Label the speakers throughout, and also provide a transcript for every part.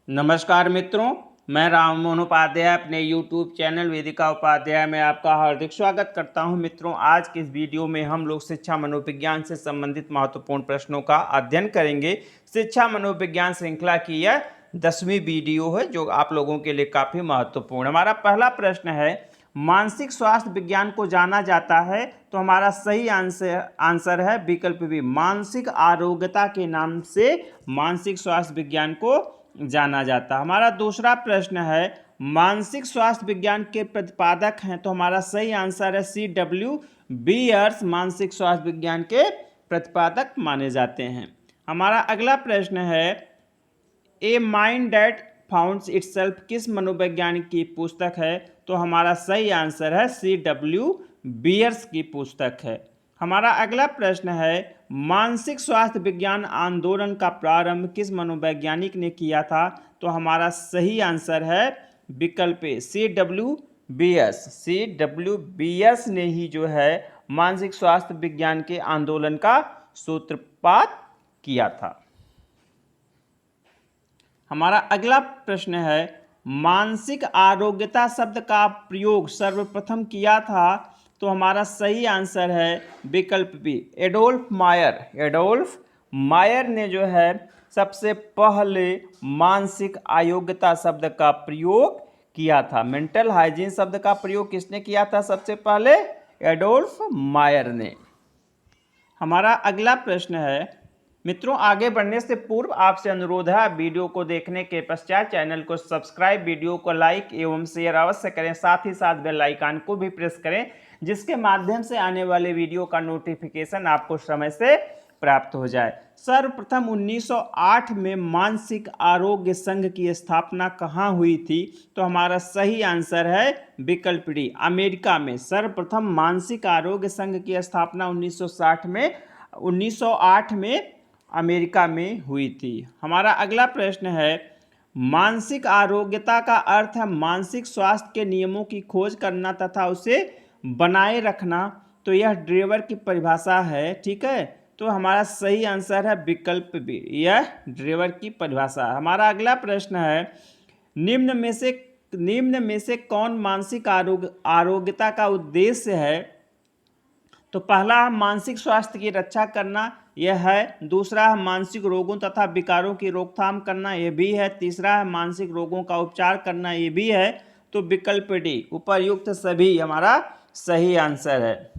Speaker 1: नमस्कार मित्रों, मैं राम मोहन उपाध्याय अपने YouTube चैनल वेदिका उपाध्याय में आपका हार्दिक स्वागत करता हूं। मित्रों, आज के इस वीडियो में हम लोग शिक्षा मनोविज्ञान से संबंधित महत्वपूर्ण प्रश्नों का अध्ययन करेंगे। शिक्षा मनोविज्ञान श्रृंखला की यह 10वीं वीडियो है जो आप लोगों के लिए काफ़ी महत्वपूर्ण। हमारा पहला प्रश्न है, मानसिक स्वास्थ्य विज्ञान को जाना जाता है, तो हमारा सही आंसर है विकल्प बी, मानसिक आरोग्यता के नाम से मानसिक स्वास्थ्य विज्ञान को जाना जाता है। हमारा दूसरा प्रश्न है, मानसिक स्वास्थ्य विज्ञान के प्रतिपादक हैं, तो हमारा सही आंसर है C.W. बीयर्स मानसिक स्वास्थ्य विज्ञान के प्रतिपादक माने जाते हैं। हमारा अगला प्रश्न है, a mind that founts itself किस मनोवैज्ञानिक की पुस्तक है, तो हमारा सही आंसर है C.W. बीयर्स की पुस्तक है। हमारा अगला प्रश्न है, मानसिक स्वास्थ्य विज्ञान आंदोलन का प्रारंभ किस मनोवैज्ञानिक ने किया था, तो हमारा सही आंसर है विकल्प ए, C.W. बीयर्स। C.W. बीयर्स ने ही जो है मानसिक स्वास्थ्य विज्ञान के आंदोलन का सूत्रपात किया था। हमारा अगला प्रश्न है, मानसिक आरोग्यता शब्द का प्रयोग सर्वप्रथम किया था, तो हमारा सही आंसर है विकल्प बी, एडोल्फ मायर। एडोल्फ मायर ने जो है सबसे पहले मानसिक अयोग्यता शब्द का प्रयोग किया था। मेंटल हाइजीन शब्द का प्रयोग किसने किया था सबसे पहले? एडोल्फ मायर ने। हमारा अगला प्रश्न है, मित्रों आगे बढ़ने से पूर्व आपसे अनुरोध है, वीडियो को देखने के पश्चात चैनल को सब्सक्राइब, वीडियो को लाइक एवं शेयर अवश्य करें, साथ ही साथ बेल आइकन को भी प्रेस करें, जिसके माध्यम से आने वाले वीडियो का नोटिफिकेशन आपको समय से प्राप्त हो जाए। सर्वप्रथम 1908 में मानसिक आरोग्य संघ की स्थापना कहाँ हुई थी, तो हमारा सही आंसर है विकल्प डी, अमेरिका में। सर्वप्रथम मानसिक आरोग्य संघ की स्थापना 1908 में अमेरिका में हुई थी। हमारा अगला प्रश्न है, मानसिक आरोग्यता का अर्थ है मानसिक स्वास्थ्य के नियमों की खोज करना तथा उसे बनाए रखना, तो यह ड्रेवर की परिभाषा है, ठीक है। तो हमारा सही आंसर है विकल्प बी, यह ड्रेवर की परिभाषा है। हमारा अगला प्रश्न है, निम्न में से कौन मानसिक आरोग्यता का उद्देश्य है, तो पहला है मानसिक स्वास्थ्य की रक्षा करना, यह है। दूसरा है मानसिक रोगों तथा विकारों की रोकथाम करना, यह भी है। तीसरा है मानसिक रोगों का उपचार करना, यह भी है। तो विकल्प डी, उपर्युक्त सभी हमारा सही आंसर है।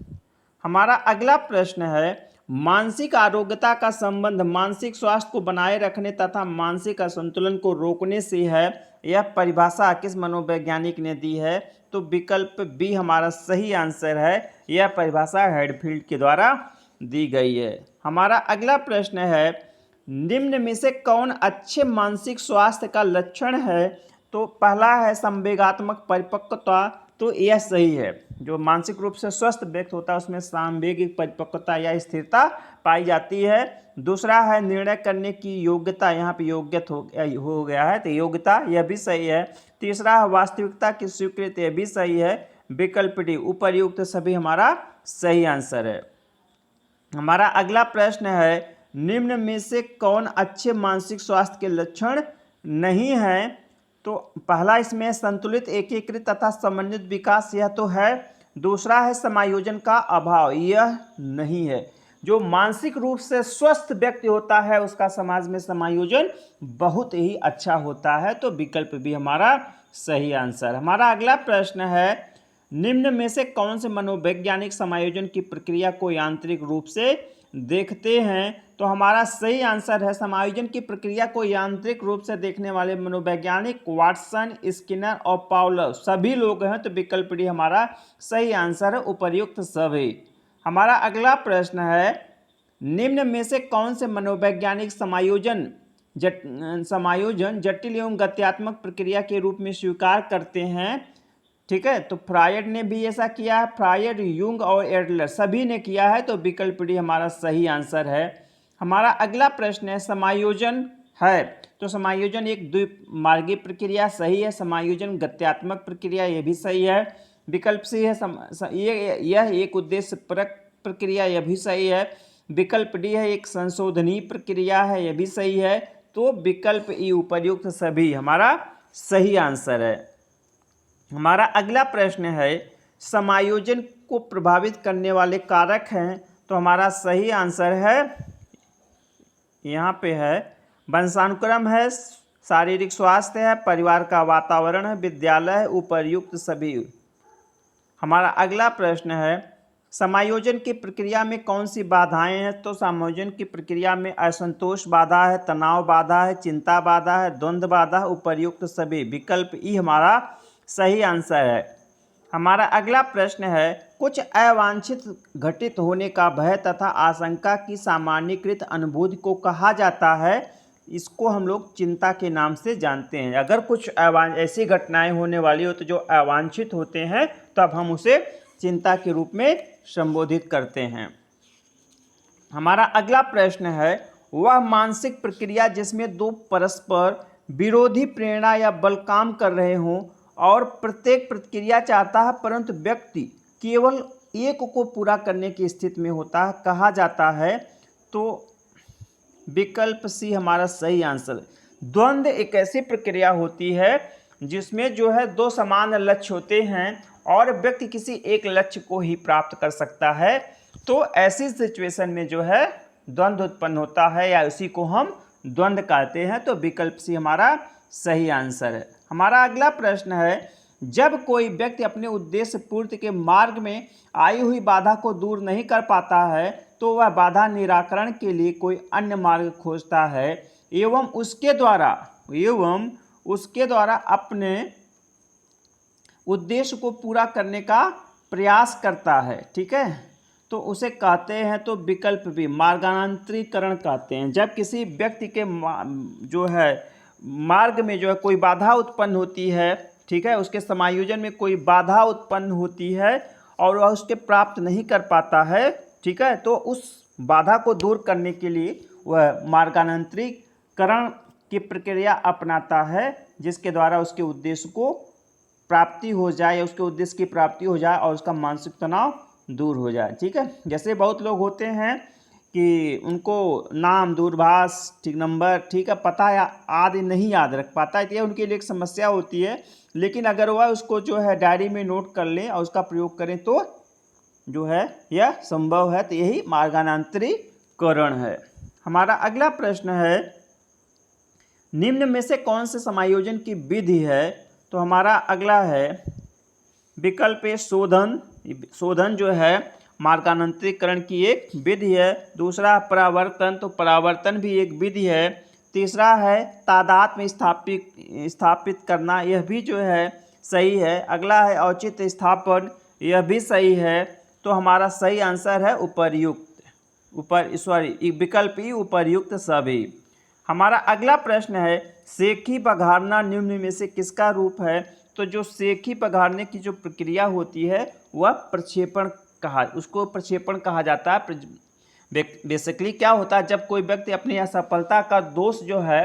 Speaker 1: हमारा अगला प्रश्न है, मानसिक आरोग्यता का संबंध मानसिक स्वास्थ्य को बनाए रखने तथा मानसिक असंतुलन को रोकने से है, यह परिभाषा किस मनोवैज्ञानिक ने दी है, तो विकल्प बी हमारा सही आंसर है, यह परिभाषा हेडफील्ड के द्वारा दी गई है। हमारा अगला प्रश्न है, निम्न में से कौन अच्छे मानसिक स्वास्थ्य का लक्षण है, तो पहला है संवेगात्मक परिपक्वता, तो यह सही है। जो मानसिक रूप से स्वस्थ व्यक्ति होता है उसमें सांवेगिक परिपक्वता या स्थिरता पाई जाती है। दूसरा है निर्णय करने की योग्यता, यहाँ पे योग्यता हो गया है, तो योग्यता, यह भी सही है। तीसरा है वास्तविकता की स्वीकृति, यह भी सही है। विकल्प डी, उपर्युक्त सभी हमारा सही आंसर है। हमारा अगला प्रश्न है, निम्न में से कौन अच्छे मानसिक स्वास्थ्य के लक्षण नहीं है, तो पहला इसमें संतुलित एकीकृत तथा समन्वित विकास, यह तो है। दूसरा है समायोजन का अभाव, यह नहीं है। जो मानसिक रूप से स्वस्थ व्यक्ति होता है उसका समाज में समायोजन बहुत ही अच्छा होता है, तो विकल्प भी हमारा सही आंसर। हमारा अगला प्रश्न है, निम्न में से कौन से मनोवैज्ञानिक समायोजन की प्रक्रिया को यांत्रिक रूप से देखते हैं, तो हमारा सही आंसर है समायोजन की प्रक्रिया को यांत्रिक रूप से देखने वाले मनोवैज्ञानिक वाटसन, स्किनर और पावलोव सभी लोग हैं, तो विकल्प डी हमारा सही आंसर है, उपर्युक्त सभी। हमारा अगला प्रश्न है, निम्न में से कौन से मनोवैज्ञानिक समायोजन जटिल एवं गत्यात्मक प्रक्रिया के रूप में स्वीकार करते हैं, ठीक है। तो फ्रायड ने भी ऐसा किया है, फ्रायड, यूंग और एडलर सभी ने किया है, तो विकल्प डी हमारा सही आंसर है। हमारा अगला प्रश्न है, समायोजन है, तो समायोजन एक द्विमार्गी प्रक्रिया, सही है। समायोजन गत्यात्मक प्रक्रिया, यह भी सही है। विकल्प सी है, यह एक उद्देश्य परक प्रक्रिया, यह भी सही है। विकल्प डी है एक संशोधनीय प्रक्रिया है, यह भी सही है। तो विकल्प ई उपर्युक्त सभी हमारा सही आंसर है। हमारा अगला प्रश्न है समायोजन को प्रभावित करने वाले कारक हैं, तो हमारा सही आंसर है यहाँ पे है वंशानुक्रम है, शारीरिक स्वास्थ्य है, परिवार का वातावरण है, विद्यालय है, उपर्युक्त सभी। हमारा अगला प्रश्न है समायोजन की प्रक्रिया में कौन सी बाधाएं हैं, तो समायोजन की प्रक्रिया में असंतोष बाधा है, तनाव बाधा है, चिंता बाधा है, द्वंद्व बाधा, उपर्युक्त सभी। विकल्प ई हमारा सही आंसर है। हमारा अगला प्रश्न है कुछ अवांछित घटित होने का भय तथा आशंका की सामान्यीकृत अनुभूति को कहा जाता है, इसको हम लोग चिंता के नाम से जानते हैं। अगर कुछ ऐसी घटनाएं होने वाली हो तो जो अवांछित होते हैं तब हम उसे चिंता के रूप में संबोधित करते हैं। हमारा अगला प्रश्न है वह मानसिक प्रक्रिया जिसमें दो परस्पर विरोधी प्रेरणा या बल काम कर रहे हों और प्रत्येक प्रतिक्रिया चाहता है परंतु व्यक्ति केवल एक को पूरा करने की स्थिति में होता है, कहा जाता है, तो विकल्प सी हमारा सही आंसर। द्वंद्व एक ऐसी प्रक्रिया होती है जिसमें जो है दो समान लक्ष्य होते हैं और व्यक्ति किसी एक लक्ष्य को ही प्राप्त कर सकता है, तो ऐसी सिचुएशन में जो है द्वंद्व उत्पन्न होता है या उसी को हम द्वंद्व कहते हैं, तो विकल्प सी हमारा सही आंसर है। हमारा अगला प्रश्न है जब कोई व्यक्ति अपने उद्देश्य पूर्ति के मार्ग में आई हुई बाधा को दूर नहीं कर पाता है तो वह बाधा निराकरण के लिए कोई अन्य मार्ग खोजता है एवं उसके द्वारा अपने उद्देश्य को पूरा करने का प्रयास करता है, ठीक है, तो उसे कहते हैं, तो विकल्प भी मार्गांतरीकरण कहते हैं। जब किसी व्यक्ति के जो है मार्ग में जो है कोई बाधा उत्पन्न होती है, ठीक है, उसके समायोजन में कोई बाधा उत्पन्न होती है और वह उसके प्राप्त नहीं कर पाता है, ठीक है, तो उस बाधा को दूर करने के लिए वह मार्गांतरीकरण की प्रक्रिया अपनाता है जिसके द्वारा उसके उद्देश्य को प्राप्ति हो जाए या उसके उद्देश्य की प्राप्ति हो जाए और उसका मानसिक तनाव दूर हो जाए, ठीक है। जैसे बहुत लोग होते हैं कि उनको नाम, दूरभाष, ठीक नंबर, ठीक है, पता या आदि नहीं याद रख पाता है, तो यह उनके लिए एक समस्या होती है, लेकिन अगर वह उसको जो है डायरी में नोट कर लें और उसका प्रयोग करें तो जो है यह संभव है, तो यही मार्गांतरीकरण है। हमारा अगला प्रश्न है निम्न में से कौन से समायोजन की विधि है, तो हमारा अगला है विकल्प ए शोधन जो है मार्गांतरीकरण की एक विधि है। दूसरा परावर्तन, तो परावर्तन भी एक विधि है। तीसरा है तादात्म्य स्थापित करना, यह भी जो है सही है। अगला है औचित्य स्थापन, यह भी सही है। तो हमारा सही आंसर है विकल्प ई उपर्युक्त सभी। हमारा अगला प्रश्न है सेखी बघाड़ना निम्न में से किसका रूप है, तो जो सेखी बघाड़ने की जो प्रक्रिया होती है वह उसको प्रक्षेपण कहा जाता है। बेसिकली क्या होता है, जब कोई व्यक्ति अपनी असफलता का दोष जो है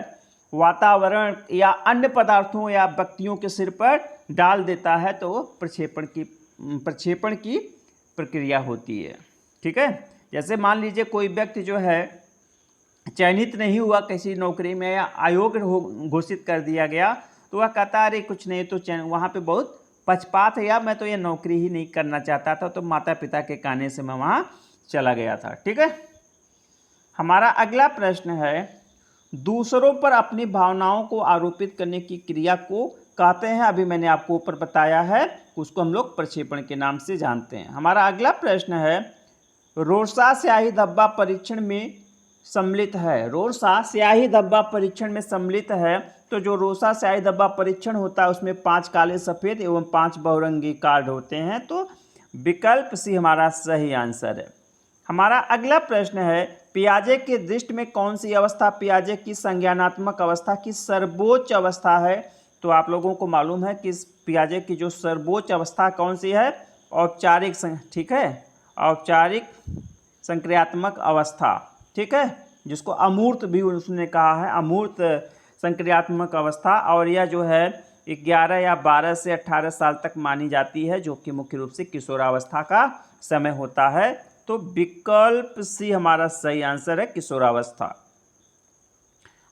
Speaker 1: वातावरण या अन्य पदार्थों या व्यक्तियों के सिर पर डाल देता है, तो वो प्रक्षेपण की प्रक्रिया होती है, ठीक है। जैसे मान लीजिए कोई व्यक्ति जो है चयनित नहीं हुआ किसी नौकरी में या अयोग्य घोषित कर दिया गया, तो वह कहता है अरे कुछ नहीं, तो वहाँ पे बहुत पक्षपात है या मैं तो ये नौकरी ही नहीं करना चाहता था, तो माता पिता के कहने से मैं वहाँ चला गया था, ठीक है। हमारा अगला प्रश्न है दूसरों पर अपनी भावनाओं को आरोपित करने की क्रिया को कहते हैं, अभी मैंने आपको ऊपर बताया है, उसको हम लोग प्रक्षेपण के नाम से जानते हैं। हमारा अगला प्रश्न है रोरसा स्याही धब्बा परीक्षण में सम्मिलित है। रोरसा स्याही धब्बा परीक्षण में सम्मिलित है, तो जो रोरसा स्याही धब्बा परीक्षण होता है उसमें 5 काले सफ़ेद एवं 5 बहुरंगी कार्ड होते हैं, तो विकल्प सी हमारा सही आंसर है। हमारा अगला प्रश्न है पियाजे की दृष्टि में कौन सी अवस्था पियाजे की संज्ञानात्मक अवस्था की सर्वोच्च अवस्था है, तो आप लोगों को मालूम है कि पियाजे की जो सर्वोच्च अवस्था कौन सी है, औपचारिक, ठीक है, औपचारिक संक्रियात्मक अवस्था, ठीक है, जिसको अमूर्त भी उसने कहा है, अमूर्त संक्रियात्मक अवस्था, और यह जो है 11 या 12 से 18 साल तक मानी जाती है, जो कि मुख्य रूप से किशोरावस्था का समय होता है, तो विकल्प सी हमारा सही आंसर है किशोरावस्था।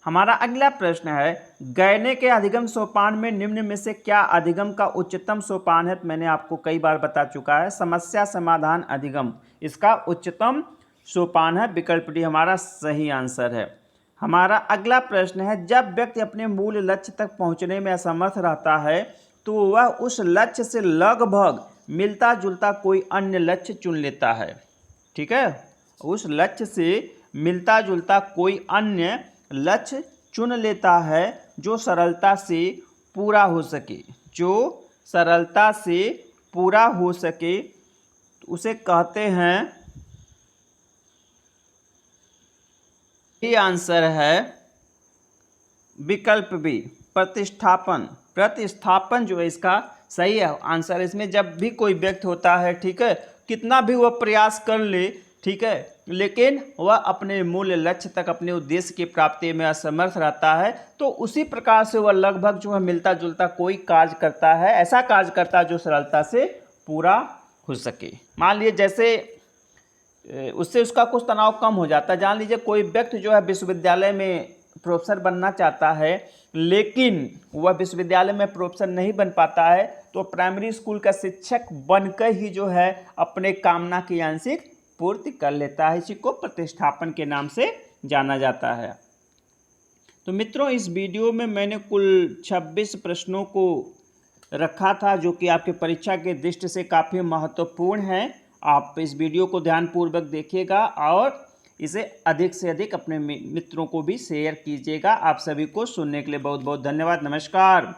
Speaker 1: हमारा अगला प्रश्न है, गयने के अधिगम सोपान में निम्न में से क्या अधिगम का उच्चतम सोपान है? तो मैंने आपको कई बार बता चुका है, समस्या समाधान अधिगम इसका उच्चतम सोपान है। विकल्प डी हमारा सही आंसर है। हमारा अगला प्रश्न है, जब व्यक्ति अपने मूल लक्ष्य तक पहुंचने में असमर्थ रहता है तो वह उस लक्ष्य से लगभग मिलता जुलता कोई अन्य लक्ष्य चुन लेता है। ठीक है, उस लक्ष्य से मिलता जुलता कोई अन्य लक्ष्य चुन लेता है जो सरलता से पूरा हो सके, जो सरलता से पूरा हो सके, तो उसे कहते हैं, ये आंसर है विकल्प बी प्रतिस्थापन। प्रतिस्थापन जो है इसका सही है आंसर। इसमें जब भी कोई व्यक्ति होता है, ठीक है, कितना भी वह प्रयास कर ले, ठीक है, लेकिन वह अपने मूल लक्ष्य तक, अपने उद्देश्य की प्राप्ति में असमर्थ रहता है, तो उसी प्रकार से वह लगभग जो है मिलता जुलता कोई कार्य करता है, ऐसा कार्य करता है जो सरलता से पूरा हो सके। मान लीजिए जैसे उससे उसका कुछ तनाव कम हो जाता है। जान लीजिए कोई व्यक्ति जो है विश्वविद्यालय में प्रोफेसर बनना चाहता है, लेकिन वह विश्वविद्यालय में प्रोफेसर नहीं बन पाता है, तो प्राइमरी स्कूल का शिक्षक बनकर ही जो है अपने कामना की आंशिक पूर्ति कर लेता है। इसी को प्रतिस्थापन के नाम से जाना जाता है। तो मित्रों, इस वीडियो में मैंने कुल 26 प्रश्नों को रखा था जो कि आपके परीक्षा के दृष्टि से काफ़ी महत्वपूर्ण है। आप इस वीडियो को ध्यानपूर्वक देखिएगा और इसे अधिक से अधिक अपने मित्रों को भी शेयर कीजिएगा। आप सभी को सुनने के लिए बहुत बहुत धन्यवाद। नमस्कार।